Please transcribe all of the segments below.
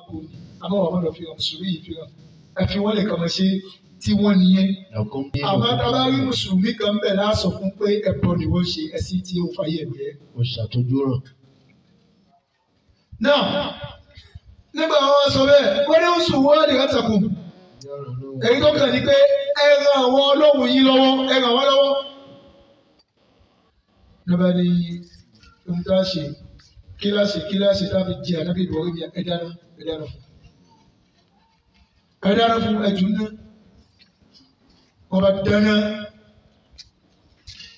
kú ni àmọ́ wà mọ́dọ̀ fi hàn mùsùlùmí yìí fi hàn ẹ fi wọ́n lè kàn máa ṣe tí wọ́n nìyẹn. àmọ́ tábà rí mùsùlùmí kan bẹ̀ láàsọ fún pé ẹ̀bọ ni wọ́n ṣe ẹ̀sìn tí ó fàyè ẹ̀mí. ó ṣàtọ́jú ràn. náà nígbà wọn sọ bẹ́ẹ̀ wọ́n ní oṣù wọ́n lè látàkùn èyí tó kàn ní pé ẹ ràn àwọn ọlọ́run yín lọ́wọ́ ẹ ràn wọ́n lọ́wọ́. nígbà ní ohun tá a ṣe kíláàsì tábí jẹ ànábì ìbọ̀wé mi ẹ dáná fún ẹjù náà wọ́n bá dáná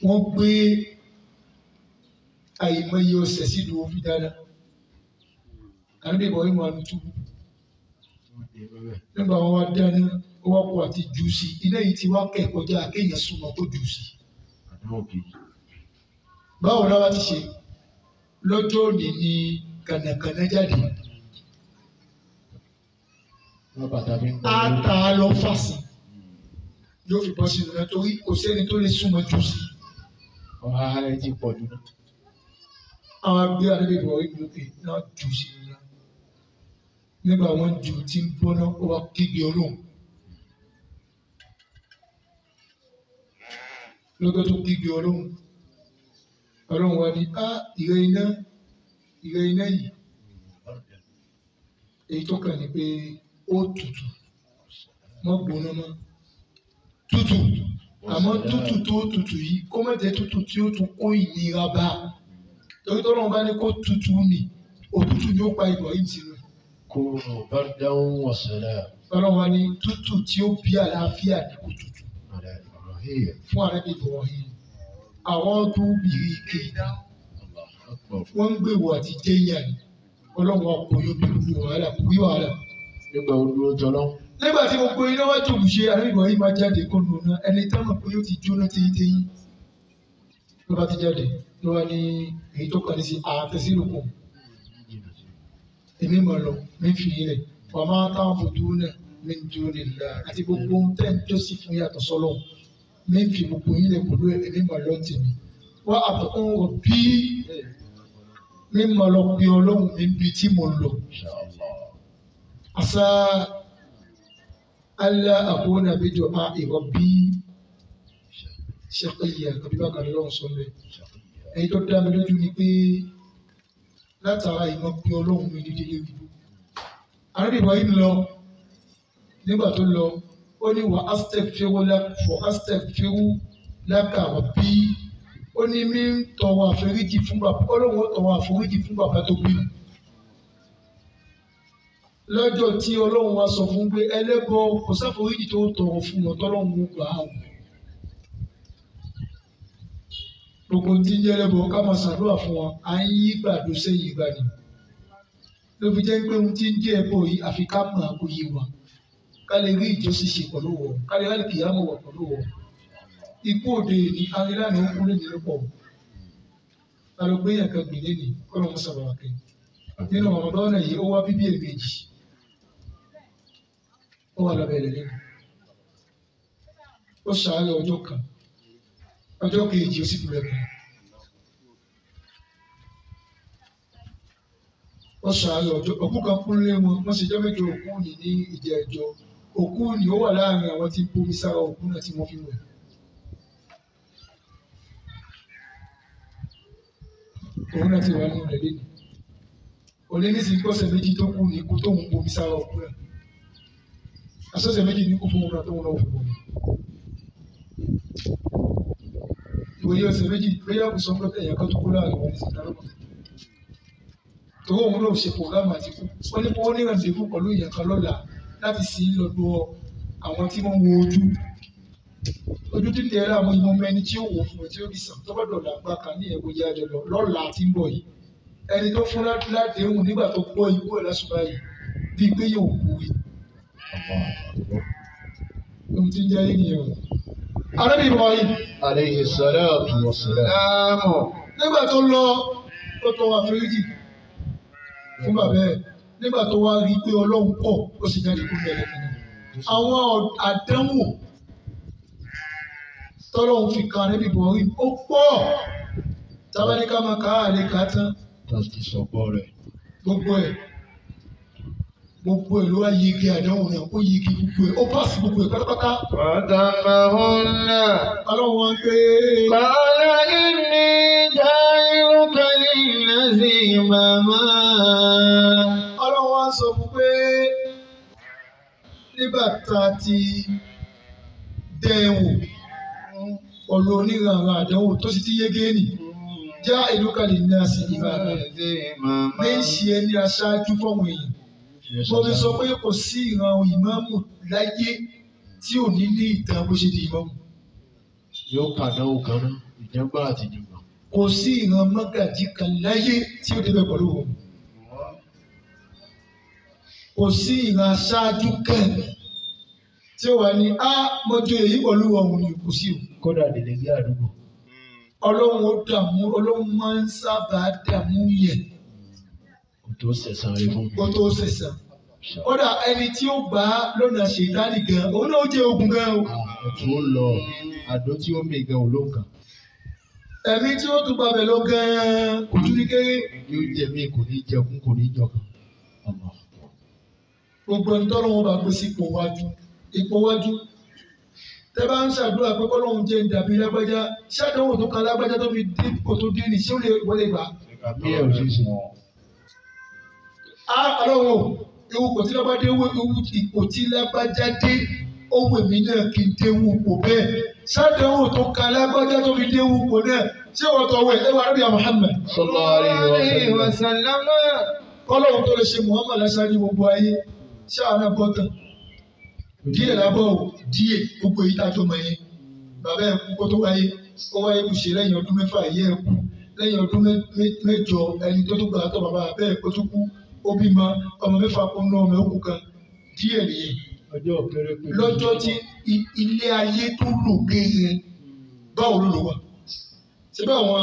wọ́n gbé àìmọye ọ̀sẹ̀ sílùú òfin dáná ànábì ìbọ̀wé mi wà ní túbú nígbà wọn wá dáná wọ́n kó àti jù sí iná yìí ti wá kẹ́kọ̀ọ́ jẹ́ àkéèyàn súnmọ́ kó jù sí. báwo la wá ti ṣe lọ́jọ́ òní ni kànàkànà jáde ata lọ fàṣì yóò fi bọ́ sínú náà torí kò sẹ́ni tó lè súnmọ́ jù sí. ọ̀hà ẹ ti pọ̀ jù náà. àwọn agbé àdébẹ̀bọ̀ ìgbòkè náà jù sí i náà nígbà wọn jù tí ń gbóná ó wá kígbe olóhùn lọ́gọ́ tó kígbe olóhùn ọlọ́run wa ni ìrẹ́ iná yìí èyí tó kàn ní pé ó tutù mọ́ gbóná mọ́ tutù àmọ́ tutù tó tutù yìí kó má jẹ́ tutù tí ó tún kó ìnira bá torí tó lọ́wọ́ bá ní kó tutù ni òtútù ni ó pa ìbọn yìí sínú. kúrò bardan wa salam. ọlọ́run wa ní tutù tí ó bí àlàáfíà ní kó tutù fún àrẹ́bí Ibrahim àwọn tó bìrì kéda wọ́n ń gbèwò àti jẹ́yà ni ọlọ́run ọkùnrin obìnrin wàhálà kò wí wàhálà. nígbà olúwo jọlọ. nígbà tí gbogbo iná wá jòkù ṣe àrẹ́bí Ibrahim máa jáde kó nù náà ẹni táwọn pé ó ti jóná téyítéyí ló bá ti jáde ló wá ní èyí tó kàn ní sí àtẹ̀sílùkùn èmi mọ̀ lọ mi fi ilẹ̀ wà máa táwọn fojú náà mi ń dúró nílá àti gbogbo tẹ́ ń jọ́sí fún yàtọ̀ sọ́lọ́ mi fi gbogbo yín lè pẹ̀lú èmi mọ̀ lọ tèmi wá àtọ̀kùn wọ̀ bí mi mọ̀ lọ pé ọlọ́run mi bí tí mo lọ. àṣà alẹ́ àbúrò nàbí jọ máa ìwọ bí ṣàkóyè àkàbí bákan lọ́wọ́ sọ́lẹ̀ èyí tó dá mi lójú ni pé látara ìmọ̀ pé ọlọ́run mi ní délé wíwú. àrẹ́bí Ibrahim lọ nígbà tó lọ ó ní wà astaghfiru laka rabbi ó ní mi ń tọrọ àforíjì fún bàbá ọlọ́run ó tọrọ àforíjì fún bàbá tó bí mi. lọ́jọ́ tí ọlọ́run wá sọ fún pé ẹlẹ́bọ kò sáforíjì tó tọrọ fún wọn tọ́lọ́run ó gbà á wọ̀. gbogbo tí ń jẹ́lẹ́bọ ká máa ṣàdúrà fún wọn à ń yí gbàdó sẹ́yìn ìgbà ni. ló fi jẹ́ pé ohun tí ń jẹ́ ẹbọ yìí àfi ká mọ̀ àkóyè wa ká lè rí ìjọsìn ṣe pẹ̀lú wọn ká lè rí kìyàmọ̀ wọ̀ pẹ̀lú wọn. ikú òde ní arílànà ó kúrò nínú pọ̀ alùpùpù yẹn kan gbìlẹ̀ ní kọ́nà wọn sábà kẹ́ nínú Ramadan náà yìí ó wá bíbí èmejì ó wà lábẹ́rẹ́ lẹ́nu ó ṣàárẹ̀ ọjọ́ kan ọjọ́ kejì ó sì kúrẹ́ kan ó ṣàárẹ̀ ọjọ́ òkú kan kún lé wọn wọ́n ṣe jọ́ mẹ́jọ òkú ní ìjẹ́ ẹjọ́ òkú ni ó wà láàrin àwọn tí ń bomi sára òkú náà tí wọ́n fi wẹ̀. òun náà ti wà nínú rẹ̀ lẹ́nu òní ní sìnkú ọ̀sẹ̀ méjì tó kù ní ikú tó ń bomi sára òkú rẹ̀ asọ́sẹ̀ méjì ní kú fún òun náà tó ń náà fún bomi. ìwòye ọ̀sẹ̀ méjì lóyè àkùsọ̀ pé ẹ̀yà kan tó kú láàrin wọn ní sìnkú lọ́kọ̀ tòun òun náà ṣe pògámù àti kú wọ́n ní wọ́n ní ìrìnàjò pẹ̀lú ìyẹn kan lọ́la láti sí lọ́dọ̀ àwọn tí wọ́n wo ojú tí ń tẹ̀lé àwọn ìmọ̀ ẹni tí ó wò fún ẹ tí ó fi sàn tó gbọ́dọ̀ làgbà kan ní ẹ̀kọ́ jẹ́ àjọ lọ lọ́la tí ń bọ̀ yìí ẹni tó fún ládéhùn nígbà tó gbọ́ ikú ẹ̀ lásùbà yìí bíi pé yóò kú yìí. ohun tí ń jẹ́ ènìyàn o. Ànábì Ibrahim. alayhi salatu wa salam. nígbà tó lọ ó tọrọ àforíjì fún bàbá ẹ̀ nígbà tó wá rí i pé Ọlọ́run pọ̀ ó sì jáde kó bẹ̀rẹ̀ kìnnìkan. àwọn àdánwò tọ́lọ́hún fi kan Ànábì Ibrahim ó pọ̀ tábàdíkà máa ká àlè ká tán. láti sọ̀pọ̀ rẹ̀. gbogbo gbogbo ẹ̀ ló wá yege àdánwò náà ó yege gbogbo ẹ̀ ó pàṣẹ gbogbo ẹ̀ pátápátá. فتمهن ọlọ́run wọn pé. قال إني جاعلك للناس إماما. ọlọ́run wọn sọ fún pé nígbà tá a ti dẹ̀ ẹ́ wò ọ̀rọ̀ oníranran àdánwò tó sì ti yege nì já ìlú kalẹ̀ ní àṣì ìbára ní ṣe ẹni aṣáájú fọ́wọ́n èèyàn. mo fi sọ pé kò sí ìran ìmáàmù láyé tí ò ní ní ìtàn bó ṣe di ìmáàmù. yóò kàdánwò kan náà ìjọba àti ìjọba. kò sí ìran mọ́gàjí kan láyé tí ó débẹ̀ pẹ̀lú wọn. kò sí ìran aṣáájú kan tí ó wà ní mọ́jọ èyí pẹ̀lú ọ̀hún ni kò sí o. kódà délé bí àdúgbò. ọlọ́run ó dààmú ọlọ́run máa ń sábà dààmú yẹn. kò tó sẹ̀sán rẹ fún mi. kó tó sẹ̀sán. kódà ẹni tí ó gbà á lọ́nà ṣètánì gan òun náà ó jẹ́ ogun gan o. ẹ̀tún ó lọ àdó tí ó mè gan olóǹkà. ẹ̀mí tí ó tún gbàgbẹ́ lọ gan kò tún ní kéré. yóò jẹ mí kò ní jẹkún kò ní jọkàn. gbogbo ẹni tọ́lọ́ wọn bá gbé sí ipò wájú tẹ bá ń ṣàdúrà pé kọ́lọ́hún jẹ́ ìdàbí lágbájá ṣàdánwò tó kan lágbájá tó fi dé kò tó dé ní ṣé ó lè wọlé gbà. àbí ẹ̀ ò ṣe é ṣe. ọlọ́run ewu kò tí lágbájá ewu ipò tí lágbájá dé owó èmi náà kì í dé ewu kò bẹ́ẹ̀ ṣàdánwò tó kan lágbájá tó fi dé ewu kò náà ṣé wọ́n tọ́ wẹ̀ ẹ wà lórí Muhammad. sallallahu alaihi wasallam. kọ́lọ́hún tó lè ṣe Muhammad aṣáájú gbogbo ayé ṣáà náà bọ́ tán. díẹ̀ lábọ̀ ò díẹ̀ gbogbo èyí tájọ́ mọ̀ yẹn bàbá ẹ̀ kú kó tó wáyé ó wáyé kù ṣe lẹ́yìn ọdún mẹ́fà yẹ ẹ̀ kú lẹ́yìn ọdún mẹ́jọ ẹni tó tún gbà tó bàbá bẹ́ẹ̀ kó tó kú ó bímọ ọmọ mẹ́fà kó ná ọmọ òkú kan díẹ̀ nìyẹn. lọ́jọ́ tí ilé ayé tó lò gẹ́gẹ́ báwo ló lò wá ṣé bá àwọn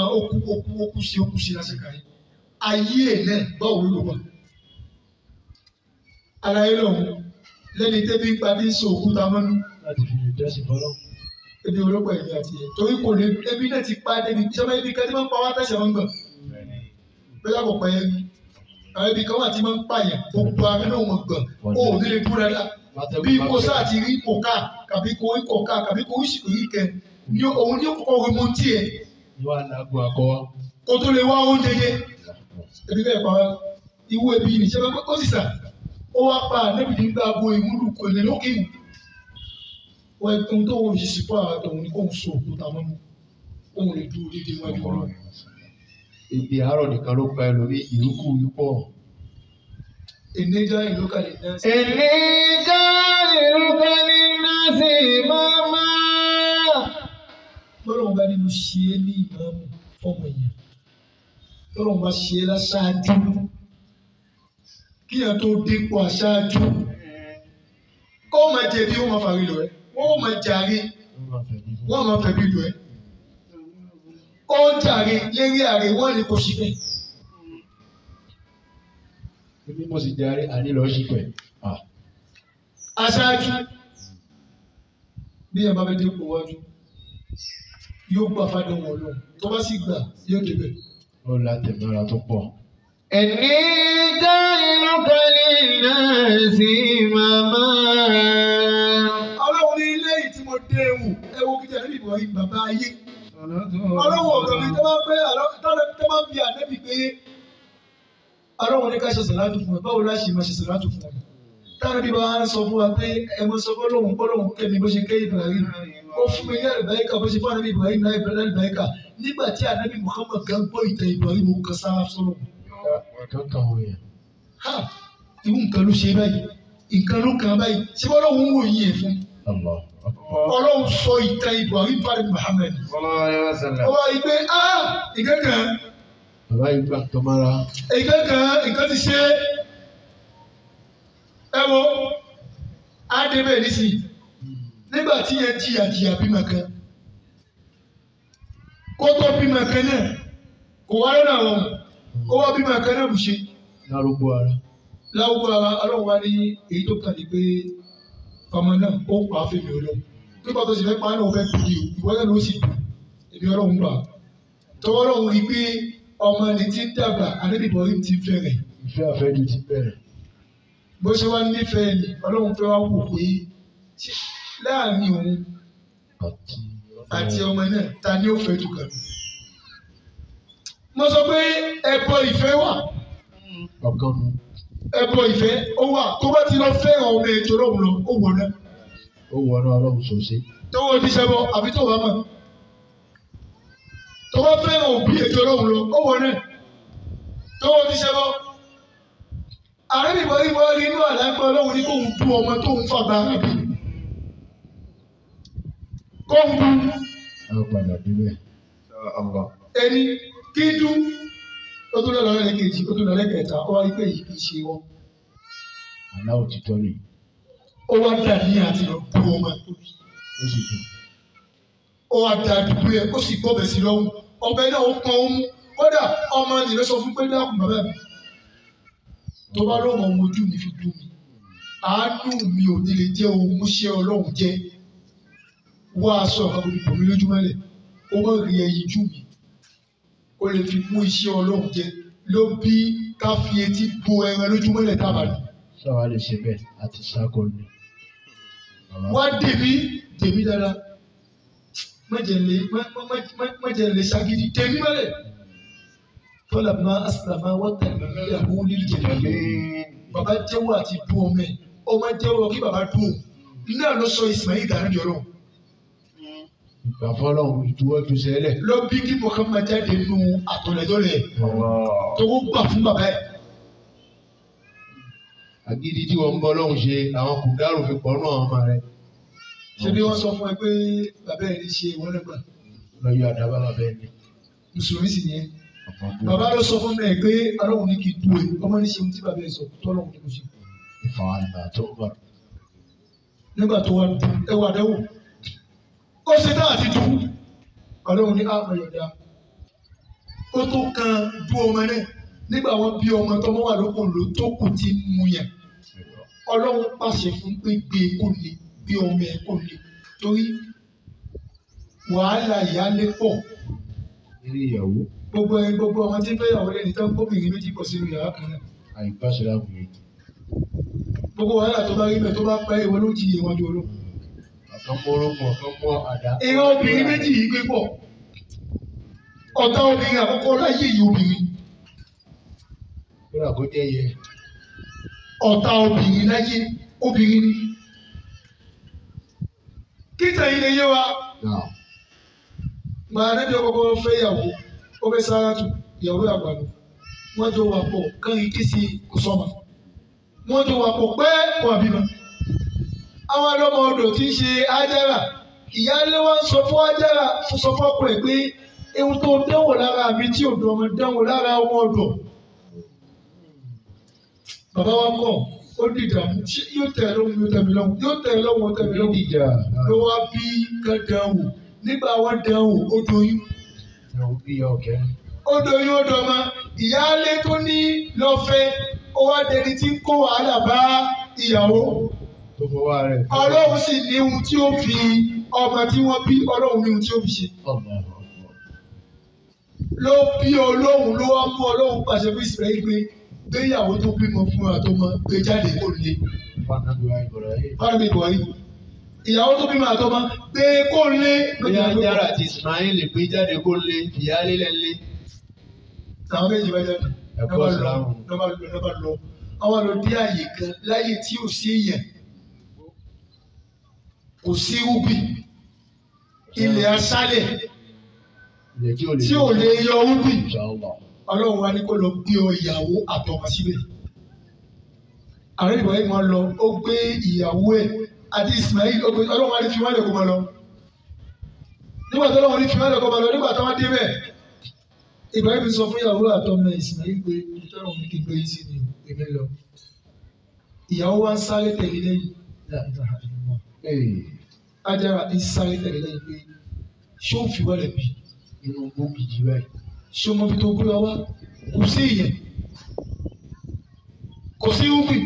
okú sí lásìkò yìí ayé ẹ̀ náà báwo ló lò wá. aláyé lọ́hùn lẹ́ni tẹ́bí ń padì sọ òkúta mọ́nú. láti fi lè jọ́sìn fọlọ́. ebi olóko ẹ̀mí àti ẹ̀ torí kò lè ebi náà ti pa débi sábà ebi kan tí máa ń pa wá tẹ̀sán máa ń gbọ̀n. bẹ́ẹ̀ kò pẹ́ ẹbí àwọn ebi kan wà tí máa ń pààyàn gbogbo ara náà wọ́n gbọ̀n ó ní lè dúró dáadáa. bí kò sáà ti rí kòká kàbí kò rí kòká kàbí kò rí sìkò yìí kẹ ní òun ní kòkó orí mọ́ tí ẹ̀. wọ́n á lágbo àkọ́wá. kó tó lè wá oúnjẹ jẹ ebi bẹ́ẹ̀ pa iwú ebi ní sábà ó sì sà ó wá pa ànábì nígbà abo ìmúlù kò lè lókè wù wọ́n ẹ̀kún tó wọ́n yìí sípò àtọ̀hún ní kò ń so òkúta mọ́nú òun lè dúró dédé wájú ọ̀rọ̀. ibi àárọ̀ nìkan ló pa ẹlòmí ìrúkú pọ̀. ènìjà ìlú kalẹ̀ náà sí. ènìjà ìlú kalẹ̀ náà sí màmá. lọ́rùn bá ní mo ṣe é ní ìmáàmù fọ́mọ èèyàn lọ́rùn bá ṣe é láṣáájú kí ẹ tó dépò aṣáájú ó máa jẹ̀bi ó máa fàrí lọ ẹ wọ́n máa jàre wọ́n máa fẹ̀bi lọ ẹ ó jàre lérí ààrẹ wọ́n ní kò sí bẹ́ẹ̀. èmi mo sì jàre àní lọ sí pẹ̀. aṣáájú bí ẹ bá fẹ́ dépò wájú yóò gbà fádùn wọn lọ tó bá sì gbà yóò débẹ̀. ó látẹ̀mọ́ra tó pọ̀. إني جاعلك للناس إماما. ọlọ́run ní ilé yìí tí mo dé ewu ewu kìtà níbi ìbọn yìí bàbá ayé. ọlọ́run ọ̀gá mi tó máa ń pẹ́ tó máa ń bi ànẹ́bí pé ọlọ́run ní ká ṣe sàlátù fún ẹ báwo la ṣe máa ṣe sàlátù fún ẹ. táwọn ibi bá ń sọ fún wa pé ẹ mọ sọ fọlọ́hún kẹ́mi bó ṣe ké Ibrahim ó fún mi ní àlùbáríkà bó ṣe fún ànẹ́bí Ibrahim náà àlùbáríkà nígbà tí ànẹ́bí Muhammad gan gbọ́ ìtàn Ibrahim kan sára sọ́lọ́. kankan wọ̀ yẹn. irú nǹkan ló ṣe báyìí nǹkan ló kàn báyìí ṣé ọlọ́run wò yín ẹ̀ fún. ọlọ́run sọ ìtàn Ibrahim fún ànẹ́bí Muhammad. ó wá rí pé ìkẹ́kẹ́. bàbá yìí gbà tó mára. ìkẹ́kẹ́ nǹkan ti ṣe ẹ wo ádébẹ̀ nísìnyí nígbà tí yẹn jìyà bímọ kan kó tó bímọ kan náà kò wá lọ́nà àwọn ó wá bímọ kan náà bù ṣe. lárúgbó ara. láwùjọ ara ọlọ́run wá ní èyí tó kàn ní pé ọmọ náà ó pa á fèmí ọlọ́run nígbà tó sì fẹ́ pa á náà ó fẹ́ bìí ìwọ náà ló sì bù èmi ọlọ́run gbà tọwọ́ ọlọ́run rí pé ọmọ ní ti ń dàgbà àdébìbọ̀ rí ti fẹ́rẹ̀. ìfẹ́ àfẹ́jù ti bẹ̀rẹ̀. bó ṣe wá nífẹ̀ẹ́ ni Ọlọ́run fẹ́ wá wò pé láàrin òun àti ọmọ náà ta ni ó fẹ́ jù kan. Mo sọ pé ẹbọ ìfẹ́ wà. Ẹbọ ìfẹ́ ó wà tó bá ti lọ fẹ́ràn ọmọ ètò Ọlọ́run lọ ó wọ̀ náà. Ó wọ̀ náà Ọlọ́run sọ̀sẹ̀. Tó wọ́n ti ṣẹbọ àbí tó wà mọ̀. Tó bá fẹ́ràn òbí ètò Ọlọ́run lọ ó wọ̀ náà. Tó wọ́n ti ṣẹbọ. Àrẹ́bìbọ̀ ìbọn rí inú àlágbọ́ Ọlọ́run ní kóun bú ọmọ tóun fàgbà rẹ̀ bí. Kóun bú. Àwọn padà débẹ̀. Ẹni kí dún. Ó tún lọ́ọ́ lẹ́kẹ̀jì, ó tún lọ́ọ́ lẹ́kẹ̀ta, ó wá rí pé yìí kì í ṣe wọn. Aláwọ̀ ti tọ́ rè. Ó wá dà ní àti lọ bú ọmọ tóbi. Ó sì dùn. Ó wá dà dùbú yẹn, ó sì gbọ́bẹ̀ sí lọ́wọ́. Ọbẹ̀ náà ó pọn ó mú. Kódà ọmọ nìyẹn sọ fún pé dákun bàbá mi. Tó bá lọ́mọ ohun ojú mi fi dùn mí. Àánú mi ò ní lè jẹ́ ohun múṣẹ́ Ọlọ́run jẹ́. Wá aṣọ àkàbọ̀ ìbò mi lójú mẹ́lẹ̀. Ó mọ̀ rí ẹyin jú mi. Ó lè fi mú iṣẹ́ Ọlọ́run jẹ ló bí ká fi etí bo ẹran lójú mọ́lẹ̀ tábàlì. Sáwá lè ṣe bẹ́ẹ̀ àti sáko ni. Wá dèmí dára. Mọ̀jẹ̀ lè ṣàgídí dèmí mọ́lẹ̀. Fọlá máa asàlámà wọ́n tẹ̀lé ìyàwó lílì jẹ̀lẹ̀. Bàbá jẹ́wọ́ àti dùn ọmọ ẹ̀. Ọmọ jẹ́wọ́ kí bàbá dùn. Iná ló sọ Ismail Gani ọ̀rọ̀. Ìgbà fọlọ́run ìtúwọ́jú sẹ́lẹ̀. Lọ bí kí Muhammad jáde nù àtọ̀lẹ́dọ́ rẹ̀. Tówó gbà fún bàbá ẹ̀. Àgídí tí wọ́n ń bọ́ lọ́hùn ṣe àwọn kò dárò fi pọ̀ nù àwọn ọmọ rẹ̀. Ṣé bí wọ́n sọ fún ẹ pé bàbá ẹ̀ ní ṣe ìwọ́n lẹ́gbàá? Lọ́yọ̀ àdábà bàbá ẹ̀ ní. Mùsùlùmí sì ni ẹ́. Bàbá ló sọ fún mi pé Ọlọ́run ní kí n dùn ẹ̀. Ọmọ ní ṣe ohun tí bàbá ẹ̀ sọ tó Ọlọ́run ní kò ṣe. Ìfọ̀n àgbà tó gbà. Nígbà tó wá dùn ẹwà dẹ́wò. Ó ṣe tá àti dùn. Ọlọ́run ní àmọ̀yọ̀dá. Ó tó kan dùn ọmọ náà. Nígbà wọn bí ọmọ tọmọ wà lókun ló tó kù tí ń mu yàn. Ọlọ́run pàṣẹ fún pé gbé kò lè gbé ọmọ ẹ̀ kò lè. Torí wàhálà ìyálé pọ̀. Ilé ìyàwó. Gbogbo ọmọ tí ń fẹ́ ìyàwó lẹ́ni tán gómìnà méjì pọ̀ sínú yàrá kan náà. Àyíkáṣe láwùjọ. Gbogbo wàhálà tó bá rí bẹ̀ tó bá pẹ́ ìwọ ló jí ìwọ́n jọ lọ. Ọ̀kan mọ́ orókùn, ọ̀kan mọ́ àdá. Ìran obìnrin méjì yìí gbé pọ̀. Ọ̀tá obìnrin àkọ́kọ́ láyé yìí obìnrin. Kódà kó jẹ́ yẹ. Ọ̀tá obìnrin láyé obìnrin ni. Kíta yìí lè yé wa. Màá níbi ọkọ̀ fẹ́ ìyàwó, ó fẹ́ Sáràtù, ìyàwó àgbàdo. Wọ́n jọ wà pọ̀ kán ike sí Kùsọ́mà. Wọ́n jọ wà pọ̀ pẹ́ wà bímọ. Àwọn ọlọ́mọ ọdọ̀ tí ń ṣe Ájára, ìyáálé wa sọ fún Ájára sọ fọ́pọ̀ ẹ̀ pé ewu tó dánwò lára mi tí òdò ọmọ dánwò lára ọmọ ọdọ̀. Bàbá wa kọ̀, ó dìdàmú, ṣé yóò tẹ̀ lóhùn yóò tẹ̀ mí lọ́hùn, yóò tẹ̀ lọ́hùn ó tẹ̀ mí lọ́hùn. Ìjà. Ló wá bí kán dánwò, nígbà wọn dánwò ó doyún. Ìyàwó bí ìyá ọ̀kẹ́. Ó doyún ó dọmọ, ìyáálé tó ní lọ́fẹ́, ó wá dẹni tí ń kó wàhálà bá ìyàwó. Tó fọwọ́ rẹ̀. Ọlọ́run sì ní ohun tí ó fi ọmọ tí wọ́n bí Ọlọ́run ní ohun tí ó fi ṣe. Ló bí Ọlọ́run ló wá mú Ọlọ́run pàṣẹ fún Ísírẹ́lì pé gbéyàwó tó bímọ fún àtọmọ gbé jáde kó lè. Fáwọn ìbọ̀ yìí. Ìyàwó tó bímọ àtọmọ gbé kó lè. Bóyá Ájára àti Ismail gbé jáde kó lè ìyáálé lẹ́lé. Àwọn méjì bá jáde. Ẹ̀kọ́ ìsìlámù. Lọ́ba lọ. Àwọn lọ dé àyè kan láyé tí ò sí èèyàn. Kò sí ubi. Ilẹ̀ aṣálẹ̀. Tí ò lè yọ ubi. Ọlọ́run wa ní kó lọ gbé ọ ìyàwó àtọmọ síbẹ̀. Àwọn ìbọn yìí máa lọ, ó gbé ìyàwó ẹ̀ àti Ismail, Ọlọ́run wa ní fi wọ́n lè kó máa lọ. Nígbà tó Ọlọ́run ní fi wọ́n lè kó máa lọ, nígbà tó wọ́n dé bẹ̀. Ibrahim sọ fún ìyàwó àtọmọ Ismail pé ìtọ́nà òun ní kí n gbé yín sí ni èmi lọ. Ìyàwó wa ń sáré tẹ̀lé lẹ́yìn. Ájára ń sáré tẹ̀lé lẹ́yìn pé ṣé ó fi wọlé bí inú gbòógì jí báyìí. Ṣé ọmọ bí tó gbé wa wá? Kò sí ìyẹn. Kò sí ubi.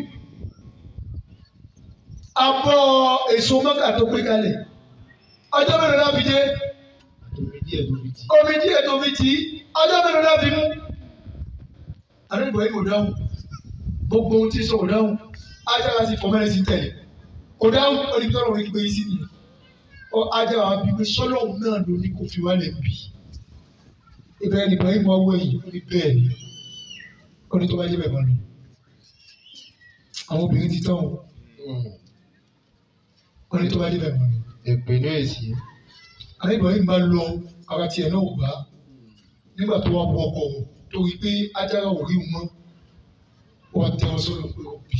Abọ́ èso mọ́kà tó gbé kalẹ̀. Ọjọ́ mẹ́rin náà fi dé. Omi díẹ̀ tó fi tì. Omi díẹ̀ tó fi tì. Ọjọ́ mẹ́rin náà fi mú. Àdébìbọ̀ yìí kò dáhùn. Gbogbo ohun tí sọ kò dáhùn. Ajára ti fọmọ́lẹ́ sí tẹ̀lé kò dáhùn oníkítọ́rọ̀ orí gbé sí nìyẹn ọ Ajára bí pé sọ́lọ́hún náà ló ní kó fi wálẹ̀ bí ìbẹ̀rẹ̀ nìkan yìí mọ owó yìí ó ní bẹ́ẹ̀ ni ó ní tó bá jẹ́ bẹ́ẹ̀ mọ́ lọ àwọn obìnrin ti tán o ó ní tó bá jẹ́ bẹ́ẹ̀ mọ́ lọ. Èpè ní èsì. Àlébọ̀ yìí máa lọ ara tiẹ̀ náà ò gbá nígbà tó wá wọ ọkọ̀ wọn torí pé Ajára ò rí wọn wá tẹ ọ sọ́dọ̀ pé ó bì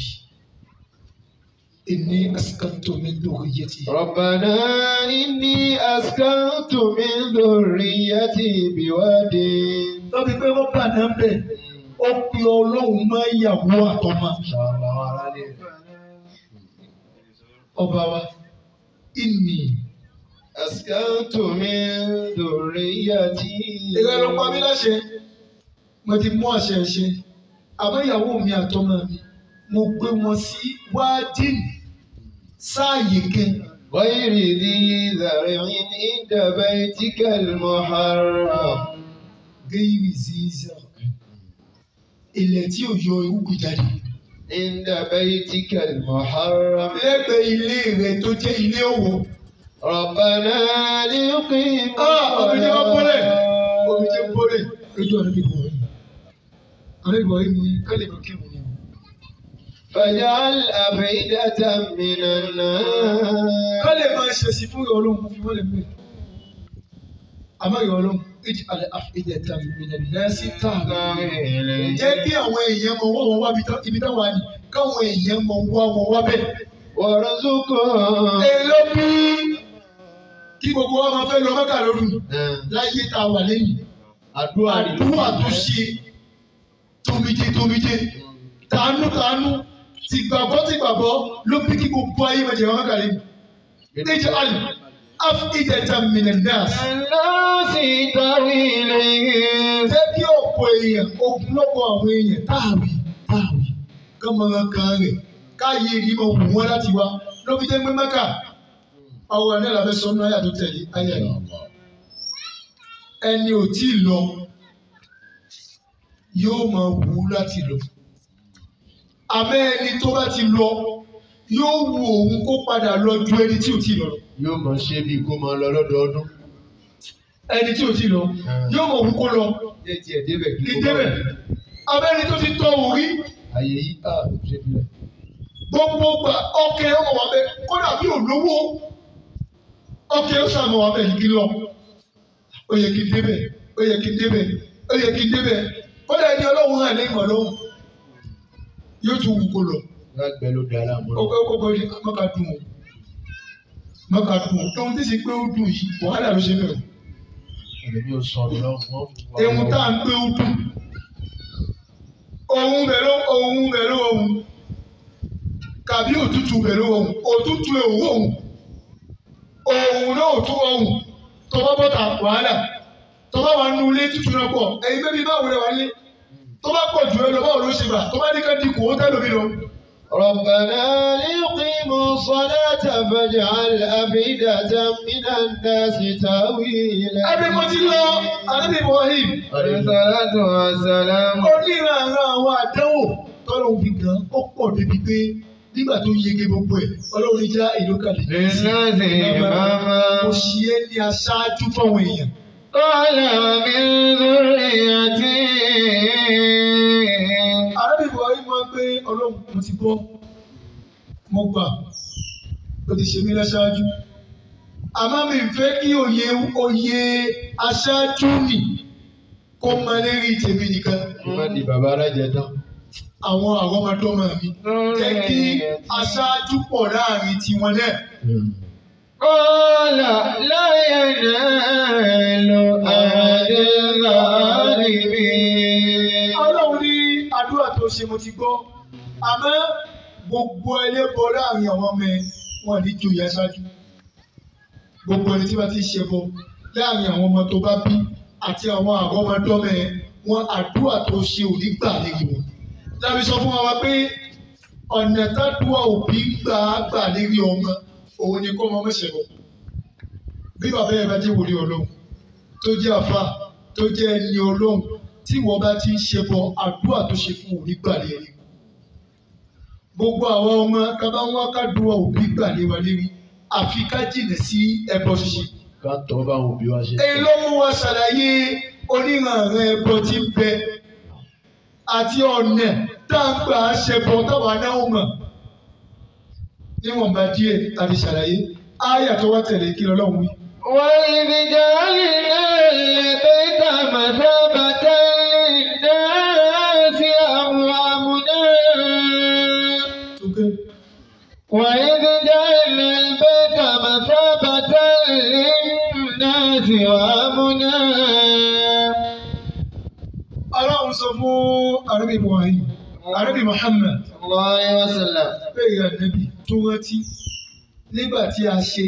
inni askantu min dhurriyyati. Rabbana inni askantu min dhurriyyati biwadin. Lọ́bi pé rọ́bà náà bẹ̀ ó pe Ọlọ́run máa ń yàwó àtọ́mà. Ọba wa inni askantu min dhurriyyati. ìrẹ́ ló pa mí láṣẹ mo ti mú àṣẹ ṣe àmọ́ ìyàwó mi àtọmọ mi mo gbé wọn sí wádìn sáàyè kan. Ghayri dhi zar'in inda baytikal muharram. Gẹ́yìrì ziza ilẹ̀ tí ò yọ irúgbìn jáde. Inda baytikal muharram. Lẹ́gbẹ̀ẹ́ ilé rẹ̀ tó jẹ́ ilé òwò. Rabbana liqimu Omi jẹ́ wọ́n bọ́lẹ̀ omi jẹ́ bọ́lẹ̀ lójú ọ̀rẹ́ mi bọ̀ yìí. Ọ̀rẹ́ ìbọ̀ yìí ni kálí kan kí wọ́n yẹn. Faj'al af'idatan minan nas. Kálí máa ṣe sí fún ìrọ̀lọ́hún mo fi wọ́n lè mẹ́. Àmọ́ ìrọ̀lọ́hún ij'al af'idatan minan nasi tahwi ilayhim. Jẹ́ kí àwọn èèyàn mọ wọ́n wọn wá ibi táwọn àní káwọn èèyàn mọ wá wọn wá bẹ́ẹ̀. Warzuqhum. Èló bí kí gbogbo wa máa fẹ́ lọ Mẹ́kà lọ́dún láyé tá a wà lẹ́yìn. Àdúrà tó ṣe tómijé tàánú tìgbàgbọ́ ló bí kí gbogbo ayé máa jẹ wọn Mẹ́kà lẹ́yìn. Ij'al af'idatan minan nas. Nasi tahwi ilayhim. Jẹ́ kí ọ̀pọ̀ èèyàn ogunlọ́gọ̀ àwọn èèyàn táàwì kọ́mọ̀ràn kan rẹ̀ káyé ní mo wù wọ́n láti wá ló fi jẹ́ pé Mẹ́kà àwọn ẹ̀rọ làbẹ́ sọ́nù ayé àti tẹ̀lé ayé rẹ̀. Ẹni ò tí ì lọ yóò máa wù ú láti lọ. Àmọ́ ẹni tó bá ti lọ yóò wù òun kó padà lọ ju ẹni tí ò tí ì lọ. Yóò mọ̀ ṣe bí kó máa lọ lọ́dọọdún. Ẹni tí ò tí ì lọ yóò mọ̀ wù kó lọ. Ṣé tiẹ̀ débẹ̀ Kì í débẹ̀. Abẹ́ni tó ti tọ́ òun rí. Àyè yìí á ṣe bílẹ̀. Gbogbo gbà ọkẹ́ ọmọ wa bẹ kódà bí olówó ọkẹ́ ó sàmọ wa bẹ yìí lọ. Ó yẹ kí n débẹ̀, ó yẹ kí n débẹ̀, ó yẹ kí n débẹ̀. Kódà ẹni Ọlọ́run hàn ní ìmọ̀ lóhùn. Yóò tún wù kó lọ. Lágbẹ́ ló dára mọ́. Ọkọ̀ yìí mọ́ka dùn o. Mọ́ka dùn o. Ohun tí sì pé ó dùn yìí, wàhálà ló ṣe bẹ̀rù. Ẹ̀mí ò sọ ọ̀rọ̀ lọ́wọ́. Ehun tá à ń pé ó dùn. Ohun bẹ̀ ló ohun. Kàbí òtútù bẹ̀ ló ohun. Òtútù èwú ohun. Ohun náà ò tún ohun. Tọ́ba bọ́ta wàhálà. Tọ́ba wà nínú ilé tútù náà pọ̀. Ẹ̀yin bẹ́bí báwo lẹ wà ní? Tọ́ba pọ̀ jù ẹ lọ báwo ló ṣe gbà? Tọ́ba ní ká dínkù ó tẹ́lẹ̀ mi lọ. ربنا ليقيموا الصلاة فاجعل أفئدة من الناس تهوي إليهم. Ẹbí mo ti lọ, Ànábì Ibrahim. عليه الصلاة والسلام. Onírànà àwọn àdánwò tọ́lọ̀ fi gan ó pọ̀ débi pé nígbà tó yege gbogbo ẹ̀ Ọlọ́run já ìlú kalẹ̀. للناس إماما. Mo ṣe é ní aṣáájú fáwọn èèyàn. قال ومن ذريتي. Ànábì Ibrahim máa ń gbé Ọlọ́run mo ti gbọ́, mo gbà, ó ti ṣe mí láṣáájú. Àmọ́ mi fẹ́ kí òye aṣáájú nì kó máa lérí tèmi nìkan. Má di bàbá alájẹ tán. Àwọn àrọ́mọdọ́mọ mi jẹ́ kí aṣáájú pọ̀ láàrin tiwọn náà. قال لا ينال أحد الظالمين. Ọlọ́run ní àdúrà tó ṣe mo ti gbọ́. Àmọ́ gbogbo ẹlẹ́bọ láàrin àwọn ọmọ ẹ wọn ní joyè aṣáájú. Gbogbo ẹni tí wọ́n ti ṣe bọ láàrin àwọn ọmọ tó bá bí àti àwọn àrọ́mọdọ́mọ ẹ wọn àdúrà tó ṣe ò ní gbà lérí wọn. Lábí sọ fún wa pé ọ̀nà tádùá òbí gbà lérí ọmọ òun ni kó ọmọ mẹ́sẹ̀ bọ̀. Bí bàbá yẹn bá jẹ́ wòlíì Ọlọ́run tó jẹ́ àfà tó jẹ́ ẹni Ọlọ́run tí wọ́n bá ti ń ṣe bọ àdúrà tó ṣe fún òní gbà lérí. gbogbo àwọn ọmọ kábà wọn ká dùn òbí gbà lé wa lérí àfi ká jìnà sí ẹbọ ṣíṣe. ká tọ́ bá àwọn òbí wa ṣe. èyí ló mú wa ṣàlàyé oníranran ẹbọ tí ń bẹ àti ọ̀nà tá a gbà ṣẹbọ táwa náà mọ̀ níwọ̀nba díẹ̀ àti ṣàlàyé ááyà tó wá tẹ̀lé kí Ọlọ́run wí. وإذ جعلنا البيت مثابة للناس وأمنا وإذ جعلنا البيت مثابة للناس وأمنا. Ọlọ́run sọ fún Ànábì Ibrahim, Ànábì Muhammad sallallahu alaihi wasallam pé ìyá Ànábì tó rántí nígbà tí a ṣe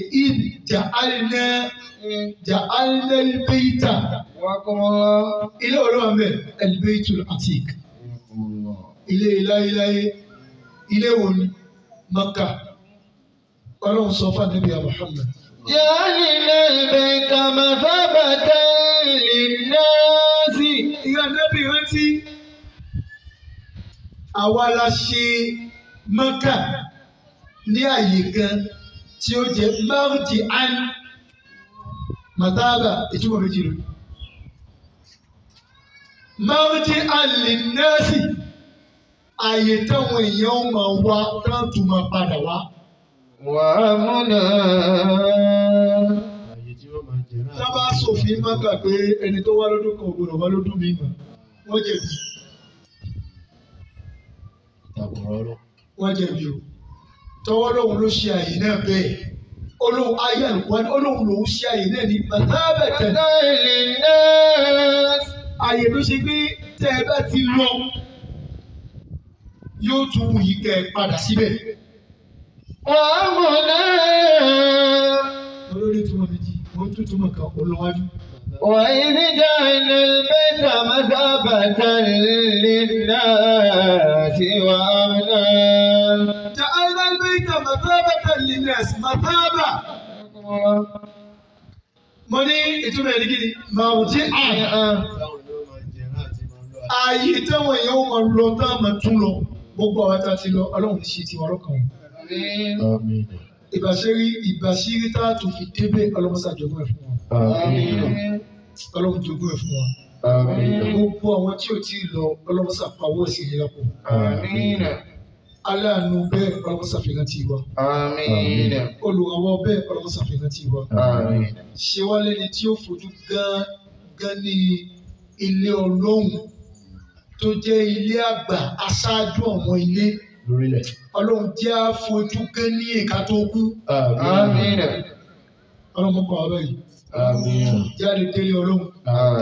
ja'alna al-bayta ilé olóhùn bẹ́ẹ̀ al-baytul atiq ilé iláyéláyé ilé wo ni Maka. Ọlọ́run sọ fún Ànábì Muhammad. جعلنا البيت مثابة للناس. Ìyá Ànábì rántí àwa la ṣe Maka ní àyè kan tí ó jẹ́ marji'an mataba ìtumọ̀ méjì lónìí. Marji'an linnasi àyè táwọn èèyàn máa wá tán tún máa padà wá. وأمنا. àyè tí wọ́n máa jẹ náà. Tá bá ṣòfin Mákà pé ẹni tó wá lọ́dún kan ò gbọdọ̀ wá lọ́dún mi mọ̀, wọ́n jẹ̀bi. ìtàkùrọ̀ lọ. Wọ́n jẹ̀bi o. Tọwọ́ lóhun ló ṣe àyè náà bẹ́ẹ̀. Olóhùn ayé àlùkò olóhùn lòún ṣe àyè náà ní mathabatan للناس. àyè ló ṣe pé tẹ́ ẹ bá ti lọ yóò tún wù yí kẹ́ ẹ padà síbẹ̀. وأمنا. Olórí túmọ̀ méjì, wọ́n tún túmọ̀ kan olówájú. وإذ جعلنا البيت مثابة للناس وأمنا. جعلنا البيت مثابة للناس مثابة. Mo ní ìtumọ̀ ẹ̀rí gidi, marji'an. táwọn ló máa jẹ náà ti máa lọ. Ààyè táwọn èèyàn ó máa lọ tá a máa tún lọ. Gbogbo àwọn tá a ti lọ, Ọlọ́run ti ṣe tiwọn lọ́kàn wọn. àmín. Ìbàṣírí tá a tún fi débẹ̀ Ọlọ́run ṣàjọgbọ́n ẹ̀ fún wọn. àmín. Ọlọ́run jogún ẹ̀ fún wọn. àmín. Gbogbo àwọn tí ò tí ì lọ Ọlọ́run ṣàpawọ́ sí ìlera pọ̀. آمين. Aláàánú bẹ́ẹ̀ Ọlọ́run ṣàfihàn ti wa. آمين. Olùrànwọ́ bẹ́ẹ̀ Ọlọ́run ṣàfihàn ti wa. آمين. Ṣé wá lẹ́ni tí ó fojú gán ní ilé Ọlọ́run tó jẹ́ ilé àgbà aṣáájú àwọn ilé. lórílẹ̀. Ọlọ́run jẹ́ àfojú gán ní ìka tó kú. آمين. Ọlọ́run mọ̀ pa ọ̀rọ̀ yìí. àmín. Jáde délé Ọlọ́run.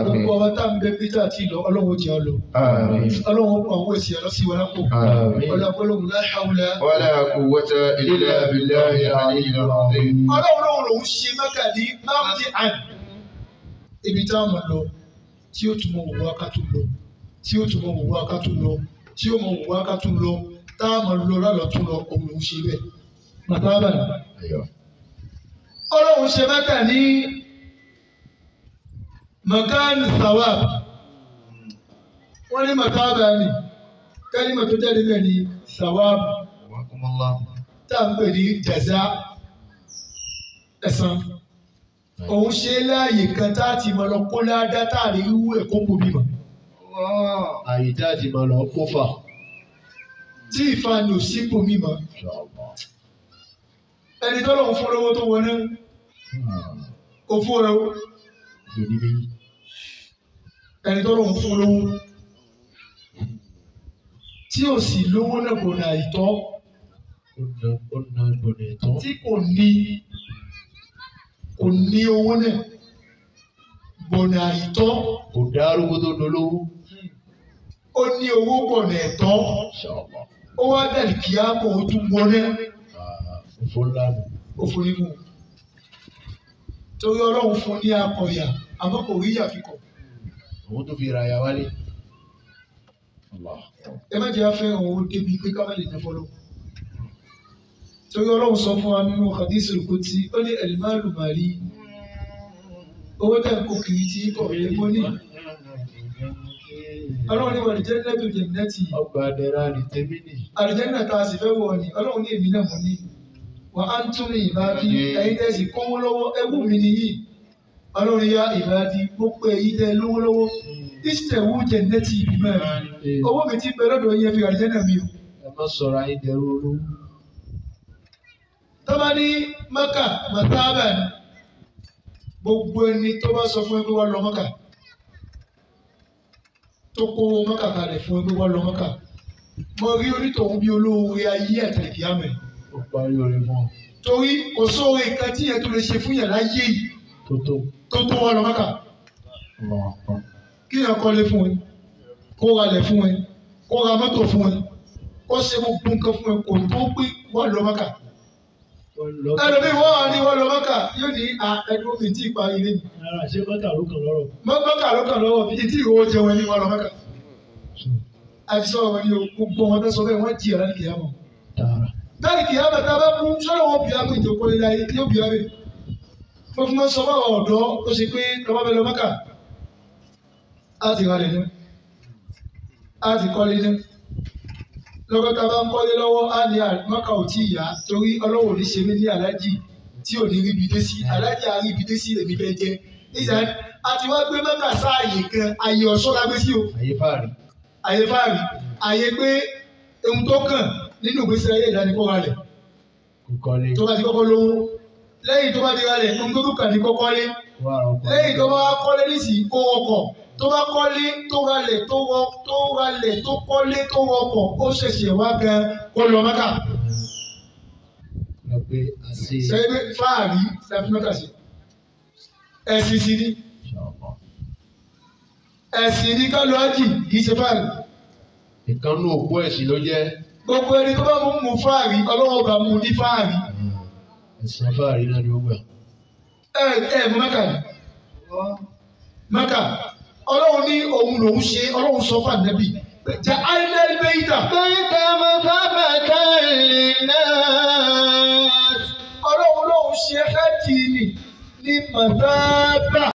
Gbogbo آمين. àwọn tá à ń bẹ Peter àti ìlọ Ọlọ́run jẹ́ ọ lọ. àmín. Ọlọ́run ó pa àwọn èsì ẹ̀rọ sí wa lápò. àmín. Ọlọ́run la hawla. ولا قوة إلا بالله العلي العظيم. Ọlọ́run lòun ṣe Mẹ́kà ní marji'an. Ibi táwọn máa lọ tí ó tún mọ òwú akátó lọ tí ó tún mọ òwú akátó lọ tí ó mọ òwú akátó lọ táwọn máa lọ lálọ́ tún lọ òun lòun ṣe bẹ́ẹ̀. Màtábà ni. ayọ̀. Ọlọ́run ṣe Mẹ́kà ní makan thawab. Wọ́n ní màtábà ni kálímà tó jáde bẹ́ẹ̀ ni thawab وفقكم الله. tá à ń pè ní jaza ẹ̀san. Òun ṣe láàyè kan tá a ti mọ̀ lọ kó ládá tá a lè wú ẹ̀kọ́ kò bímọ. الله. àyè tí a ti máa lọ kó fà. Tí ìfààní ò sí kò mímọ. Ẹni tó lọ́wọ́ fún lọ́wọ́ tó wọná òfò rẹ̀ o. ìdí méjì. Ẹni tó lọ́wọ́ fún lọ́wọ́ tí ò sì lówó náà kò nà ìtọ́ ó na gbọ̀nà ẹ̀tọ́. tí kò ní owó náà gbọ̀nà ìtọ́ kò dá arúgbó tó dolówó. ó ní owó gbọ̀nà ẹ̀tọ́ Inshallah. ó wá dàrí kí á kó o tún wọná òfò ńlá nù. òfò nínú. Torí Ọlọ́run fún ní akọ̀yà àmọ́ kò rí ìyàfikọ̀. òun tó fi ra ya wálé. Allah. Ẹ má jẹ́ afẹ́ràn owó débi pé ká má lè jẹ́ fọ́lọ́. Torí Ọlọ́run sọ fún wa nínú Hadisul Qudsi ó ní al-malu mali. Owó tẹ̀ ń kó kiri tí kò lè mọ́ ní. ọlọ́run ní wọ̀lì jẹ́nẹ́tù jẹ́nẹ́tì ọgbà àdẹ̀rà ní tèmi nì. àlùjẹ́nà tá a sì fẹ́ wọ̀ ni ọlọ́run ní èmi náà mọ̀ ní wà á ń tún ní ìbádí ẹ̀yin tẹ́ sì kówó lọ́wọ́ ẹ̀wù mi nìyí ọlọ́run yá ìbádí gbogbo èyí tẹ́ lówó lọ́wọ́ ìṣẹ̀wù jẹ́nẹ́tì ìbímọ owó mi ti bẹ lọ́dọ̀ yẹn fi àlùjẹ́nà mi o. ẹ má sọ̀rọ̀ ayé dẹrú olówó. tọ́ba ní mẹ́kà mọ̀tábà ni gbogbo ẹni tó bá sọ fún ẹ pé wọ́n lọ mẹ́kà tó kó mẹ́kà kalẹ̀ fún ẹ pé wọ́n lọ mẹ́kà mo rí onítọ̀hún bí olóore ayé àtẹ̀lẹ̀kì àmẹ́. ó parí orin fún ọ. torí kò sóore kan tí yẹn tó lè ṣe fún yẹn láyé yìí tó tó wọ́n lọ mẹ́kà. kí yẹn kọ́lé fún ẹ kó ralẹ̀ fún ẹ kó ra mọ́tò fún ẹ kó ṣe gbogbo nǹkan fún ẹ kò tó pé wọ́n lọ mẹ́kà. ẹlòmíì wọ́n wà ní wọ́n lọ mọ́kà yóò ní ẹgbẹ́ mi tí ì parí ilé mi. ara ṣé mọ́kà ló kàn lọ́rọ̀. mọ́kà ló kàn lọ́wọ́ bí tí ìwọ jẹ wọn ní wọ́n lọ mọ́kà. àti sọ̀rọ̀ wọn ni gbogbo wọn fẹ́ sọ bẹ́ẹ̀ wọ́n jìyà láti kìyàmọ̀. láti kìyàmọ̀ tá a bá kú sọ́dọ̀ wọn bìí àpò ìjọpọ̀ ilé ayé yóò bìí àpè. mo fi máa sọ fún àwọn ọ̀dọ́ ó ṣe pé tọ́ba bẹ lọ mọ́kà á ti ralẹ̀ ní á ti kọ́lé ní lọ́kọ́ta bá ń kọ́lé lọ́wọ́ á ní mọ́kà ò tí ì yá torí ọlọ́wọ́ ní ṣe mí ní aláàjì tí ò ní ríbi dé sí aláàjì àríbi dé sí èmi fẹ́ jẹ́ nígbà àti wá gbé mọ́kà sáàyè kan àyè ọ̀ṣọ́ la gbé sí o. àyè fáàrí àyè pé ohun tó kàn nínú ìgbésí ayé ìdánikọ́ ralẹ̀ tó bá ti kọ́kọ́ lówó lẹ́yìn tó bá ti ralẹ̀ ohun tó kàn ní kọ́kọ́ lé lẹ́yìn tó bá kọ́lé nísìnyí kó ọkọ̀ tó bá kọ́lé tó ralẹ̀ tó kọ́lé tó wọkọ̀ ó ṣẹ̀ṣẹ̀ wá gan kó lọ mọ́kà. sẹ́yìn fáàrí láti mọ́kà sí ẹ̀sìn sí ní ẹ̀sìn ní ká lọ ájì kì í ṣe fáàrí. ìkànnì òkú ẹ̀sìn ló jẹ́. gbogbo ẹni tó bá mú fáàrí ọlọ́wọ́ bá mú ní fáàrí. ẹ̀sìn fáàrí náà ni ó gbà. mọ́kà ni mọ́kà. Ọlọ́run ní òun lòun ṣe ọlọ́run sọ fún ànábì jẹ́ àìlẹ́ bẹ́yìtà. bẹ́yìtà mo fẹ́ bàtà lè náà. ọlọ́run lòun ṣe fẹ́ tì ní mọ̀tàbà.